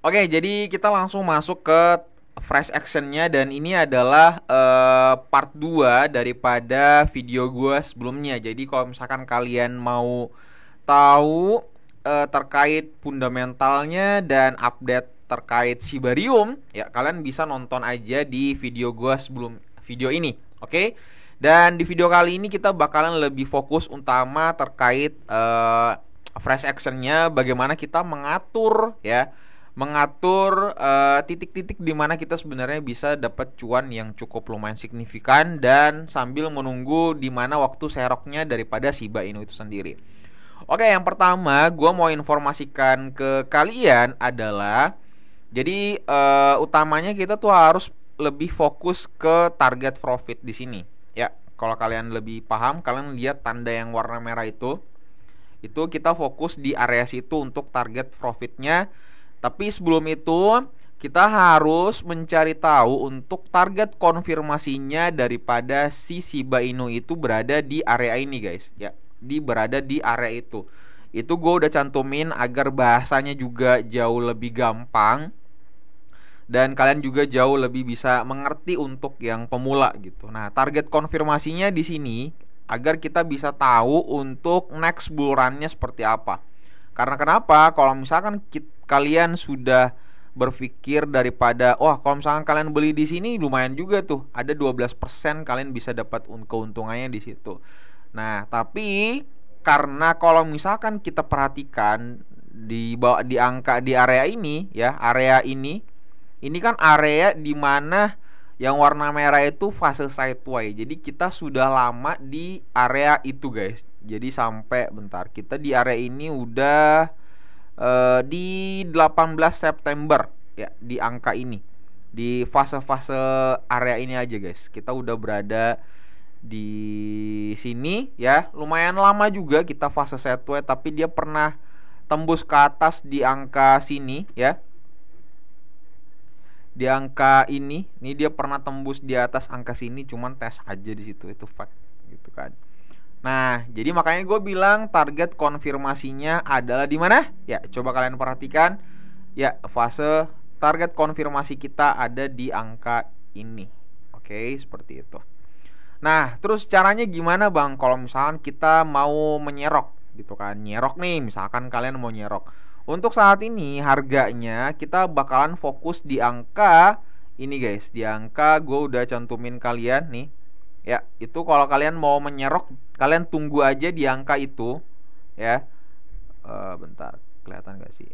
Oke, jadi kita langsung masuk ke fresh actionnya, dan ini adalah part 2 daripada video gue sebelumnya. Jadi kalau misalkan kalian mau tahu terkait fundamentalnya dan update terkait Shibarium, ya kalian bisa nonton aja di video gue sebelum video ini. Oke. Dan di video kali ini kita bakalan lebih fokus utama terkait fresh actionnya, bagaimana kita mengatur titik-titik di mana kita sebenarnya bisa dapat cuan yang cukup lumayan signifikan, dan sambil menunggu di mana waktu seroknya daripada Shiba Inu itu sendiri. Oke, yang pertama gue mau informasikan ke kalian adalah, jadi utamanya kita tuh harus lebih fokus ke target profit di sini. Ya, kalau kalian lebih paham, kalian lihat tanda yang warna merah itu kita fokus di area situ untuk target profitnya. Tapi sebelum itu kita harus mencari tahu untuk target konfirmasinya daripada si Shiba Inu itu berada di area ini, guys. Ya, berada di area itu. Itu gue udah cantumin agar bahasanya juga jauh lebih gampang dan kalian juga jauh lebih bisa mengerti untuk yang pemula gitu. Nah, target konfirmasinya di sini agar kita bisa tahu untuk next bull run-nya seperti apa. Karena kenapa? Kalau misalkan kalian sudah berpikir daripada, wah kalau misalkan kalian beli di sini lumayan juga tuh, ada 12% kalian bisa dapat keuntungannya di situ. Nah, tapi karena kalau misalkan kita perhatikan di angka di area ini ya, area ini kan area di mana yang warna merah itu fase sideways. Jadi kita sudah lama di area itu, guys. Jadi sampai bentar, kita di area ini udah di 18 September ya, di angka ini. Di fase-fase area ini aja, guys. Kita udah berada di sini ya. Lumayan lama juga kita fase sideways, tapi dia pernah tembus ke atas di angka sini ya. Di angka ini dia pernah tembus di atas angka sini, cuman tes aja di situ, itu fact gitu kan. Nah, jadi makanya gue bilang target konfirmasinya adalah di mana? Ya, coba kalian perhatikan. Ya, fase target konfirmasi kita ada di angka ini. Oke, seperti itu. Nah, terus caranya gimana, Bang? Kalau misalkan kita mau menyerok gitu kan. Nyerok nih, misalkan kalian mau nyerok. Untuk saat ini harganya kita bakalan fokus di angka ini, guys. Di angka gue udah cantumin kalian nih. Ya, itu kalau kalian mau menyerok, kalian tunggu aja di angka itu ya. Bentar, kelihatan gak sih?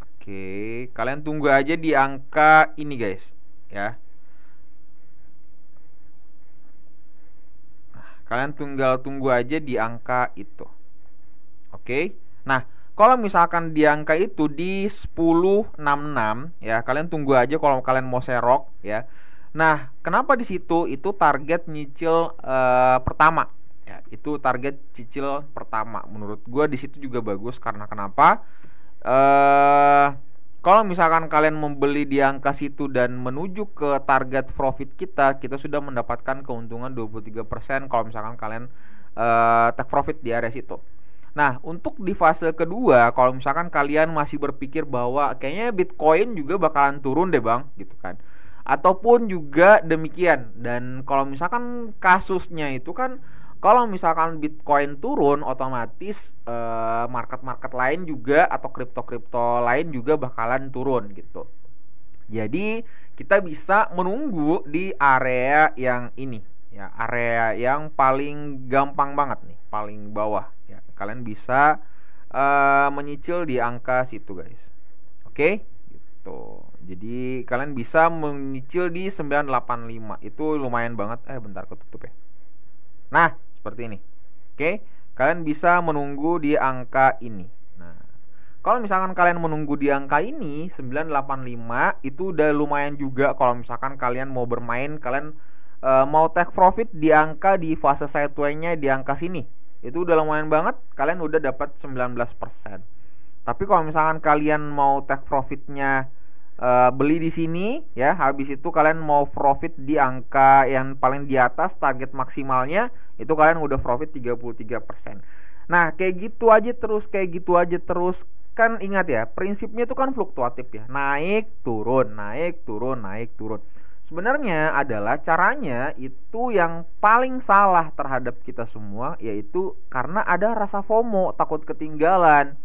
Oke, kalian tunggu aja di angka ini, guys ya. Nah, kalian tinggal tunggu aja di angka itu. Oke. Nah, kalau misalkan di angka itu di 10.66 ya, kalian tunggu aja kalau kalian mau serok ya. Nah, kenapa di situ itu target nyicil pertama? Ya, itu target cicil pertama. Menurut gua di situ juga bagus karena kenapa? Kalau misalkan kalian membeli di angka situ dan menuju ke target profit kita sudah mendapatkan keuntungan 23% kalau misalkan kalian take profit di area situ. Nah, untuk di fase kedua, kalau misalkan kalian masih berpikir bahwa kayaknya Bitcoin juga bakalan turun deh, Bang, gitu kan. Ataupun juga demikian. Dan kalau misalkan kasusnya itu kan, kalau misalkan Bitcoin turun, otomatis market-market lain juga atau kripto-kripto lain juga bakalan turun gitu. Jadi, kita bisa menunggu di area yang ini. Ya, area yang paling gampang banget nih, paling bawah ya. Kalian bisa menyicil di angka situ, guys. Oke, gitu. Jadi kalian bisa menyicil di 985. Itu lumayan banget. Bentar ketutup ya. Nah, seperti ini. Oke, kalian bisa menunggu di angka ini. Nah, kalau misalkan kalian menunggu di angka ini 985, itu udah lumayan juga. Kalau misalkan kalian mau bermain, kalian mau take profit di angka di fase sideways-nya di angka sini, itu udah lumayan banget, kalian udah dapat 19%. Tapi kalau misalkan kalian mau take profitnya beli di sini ya, habis itu kalian mau profit di angka yang paling di atas target maksimalnya, itu kalian udah profit 33%. Nah, kayak gitu aja terus kan ingat ya, prinsipnya itu kan fluktuatif ya, naik turun, naik turun, naik turun. Sebenarnya adalah caranya itu yang paling salah terhadap kita semua, yaitu karena ada rasa FOMO, takut ketinggalan.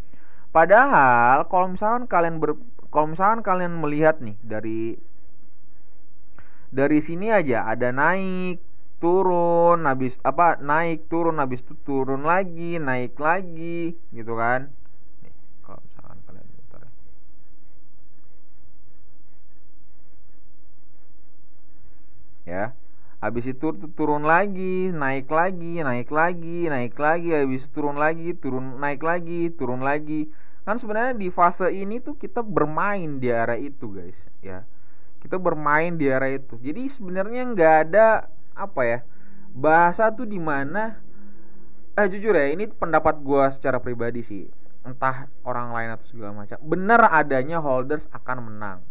Padahal kalau misalkan kalian melihat nih dari sini aja, ada naik turun, habis apa, naik turun, habis itu turun lagi, naik lagi gitu kan. Nih, kalau misalkan kalian bentar ya. Habis itu turun lagi, naik lagi, naik lagi, naik lagi, habis turun lagi, turun, naik lagi, turun lagi. Kan sebenarnya di fase ini tuh kita bermain di area itu, guys, ya. Kita bermain di area itu. Jadi sebenarnya nggak ada apa ya, bahasa tuh di mana jujur ya, ini pendapat gue secara pribadi sih, entah orang lain atau segala macam, benar adanya holders akan menang,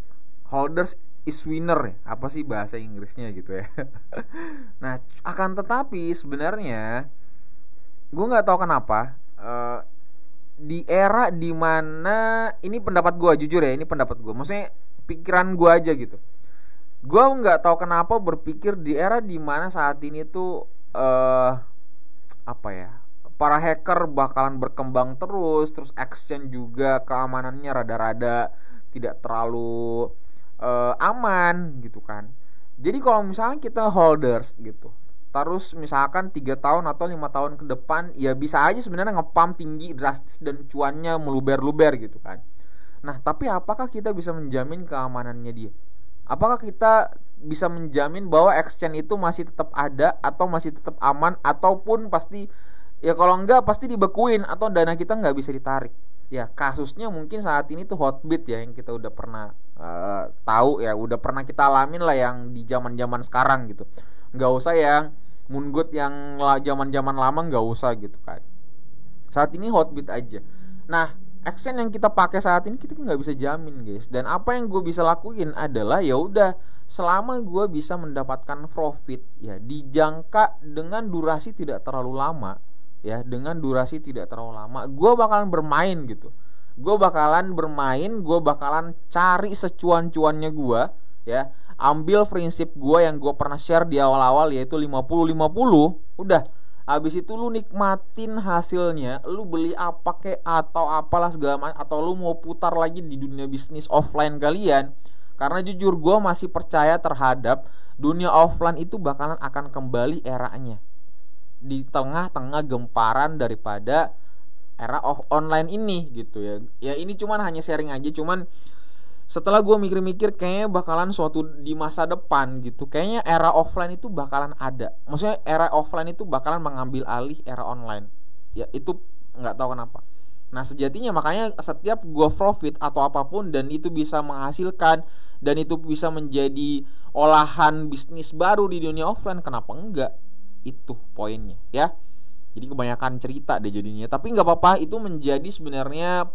holders is winner ya, apa sih bahasa Inggrisnya gitu ya. Nah, akan tetapi sebenarnya gue nggak tahu kenapa di era dimana, ini pendapat gue, jujur ya, ini pendapat gue, maksudnya pikiran gue aja gitu. Gue nggak tahu kenapa berpikir di era dimana saat ini tuh apa ya, para hacker bakalan berkembang terus exchange juga keamanannya rada-rada tidak terlalu aman gitu kan. Jadi kalau misalnya kita holders gitu, terus misalkan 3 tahun atau 5 tahun ke depan, ya bisa aja sebenarnya ngepump tinggi drastis dan cuannya meluber-luber gitu kan. Nah, tapi apakah kita bisa menjamin keamanannya dia? Apakah kita bisa menjamin bahwa exchange itu masih tetap ada atau masih tetap aman, ataupun pasti ya kalau enggak pasti dibekuin atau dana kita nggak bisa ditarik. Ya kasusnya mungkin saat ini tuh Hotbit ya, yang kita udah pernah tahu ya, udah pernah kita alamin lah yang di zaman-zaman sekarang gitu. Nggak usah yang Moongood yang zaman-zaman lama, nggak usah gitu kan. Saat ini Hotbit aja. Nah, exchange yang kita pakai saat ini kita nggak bisa jamin, guys. Dan apa yang gue bisa lakuin adalah ya udah, selama gue bisa mendapatkan profit ya di jangka dengan durasi tidak terlalu lama, ya dengan durasi tidak terlalu lama, gue bakalan bermain gitu. Gue bakalan bermain, gue bakalan cari secuan-cuannya gue, ya. Ambil prinsip gue yang gue pernah share di awal-awal, yaitu 50-50. Udah, habis itu lu nikmatin hasilnya, lu beli apa kek atau apalah segala macam, atau lu mau putar lagi di dunia bisnis offline kalian. Karena jujur gue masih percaya terhadap dunia offline itu bakalan akan kembali eranya di tengah-tengah gemparan daripada era online ini gitu ya. Ya ini cuman hanya sharing aja, cuman setelah gue mikir-mikir kayaknya bakalan suatu di masa depan gitu, kayaknya era offline itu bakalan ada. Maksudnya era offline itu bakalan mengambil alih era online. Ya itu nggak tahu kenapa. Nah sejatinya makanya setiap gue profit atau apapun dan itu bisa menghasilkan dan itu bisa menjadi olahan bisnis baru di dunia offline, kenapa enggak? Itu poinnya ya. Jadi kebanyakan cerita deh jadinya. Tapi nggak apa-apa, itu menjadi sebenarnya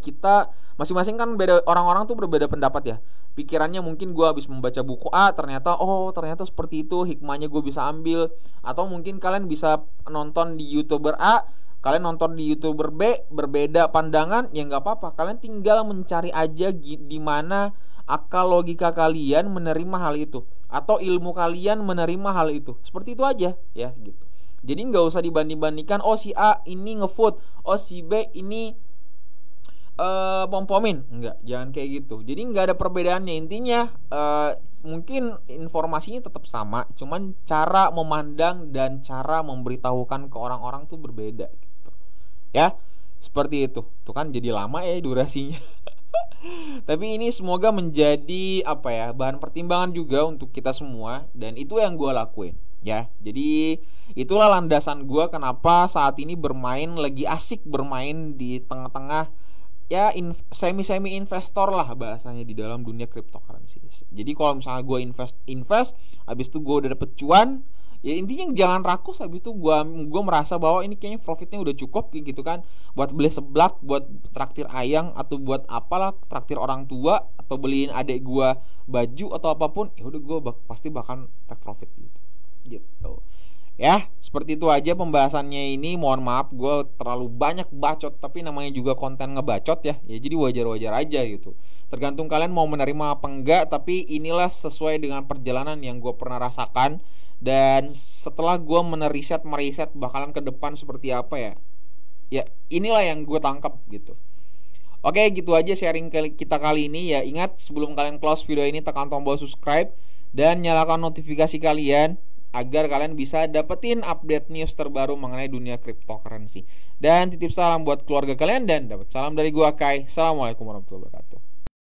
kita masing-masing kan beda, orang-orang tuh berbeda pendapat ya. Pikirannya mungkin gue habis membaca buku A, ternyata seperti itu hikmahnya, gue bisa ambil. Atau mungkin kalian bisa nonton di YouTuber A, kalian nonton di YouTuber B, berbeda pandangan, ya nggak apa-apa. Kalian tinggal mencari aja di mana akal logika kalian menerima hal itu, atau ilmu kalian menerima hal itu. Seperti itu aja ya gitu. Jadi nggak usah dibanding-bandingkan, oh si A ini ngefood, oh si B ini pom-pomin. Enggak, jangan kayak gitu. Jadi nggak ada perbedaannya. Intinya mungkin informasinya tetap sama, cuman cara memandang dan cara memberitahukan ke orang-orang tuh berbeda gitu. Ya, seperti itu. Tuh kan jadi lama ya durasinya. Tapi ini semoga menjadi apa ya, bahan pertimbangan juga untuk kita semua, dan itu yang gue lakuin. Ya, jadi itulah landasan gue kenapa saat ini lagi asik bermain di tengah-tengah ya semi investor lah bahasanya di dalam dunia cryptocurrency. Jadi kalau misalnya gue invest, habis itu gue udah dapet cuan, ya intinya jangan rakus. Habis itu gue merasa bahwa ini kayaknya profitnya udah cukup gitu kan, buat beli seblak, buat traktir ayang, atau buat apalah, traktir orang tua, atau beliin adik gue baju atau apapun, ya udah gue pasti bakal take profit gitu. Ya, seperti itu aja pembahasannya ini. Mohon maaf gue terlalu banyak bacot, tapi namanya juga konten ngebacot ya. Ya jadi wajar-wajar aja gitu. Tergantung kalian mau menerima apa enggak, tapi inilah sesuai dengan perjalanan yang gue pernah rasakan. Dan setelah gue meriset bakalan ke depan seperti apa ya. Ya inilah yang gue tangkap gitu. Oke, gitu aja sharing kita kali ini ya. Ingat, sebelum kalian close video ini, tekan tombol subscribe dan nyalakan notifikasi kalian agar kalian bisa dapetin update news terbaru mengenai dunia cryptocurrency. Dan titip salam buat keluarga kalian dan dapat salam dari gua Kai. Assalamualaikum warahmatullahi wabarakatuh.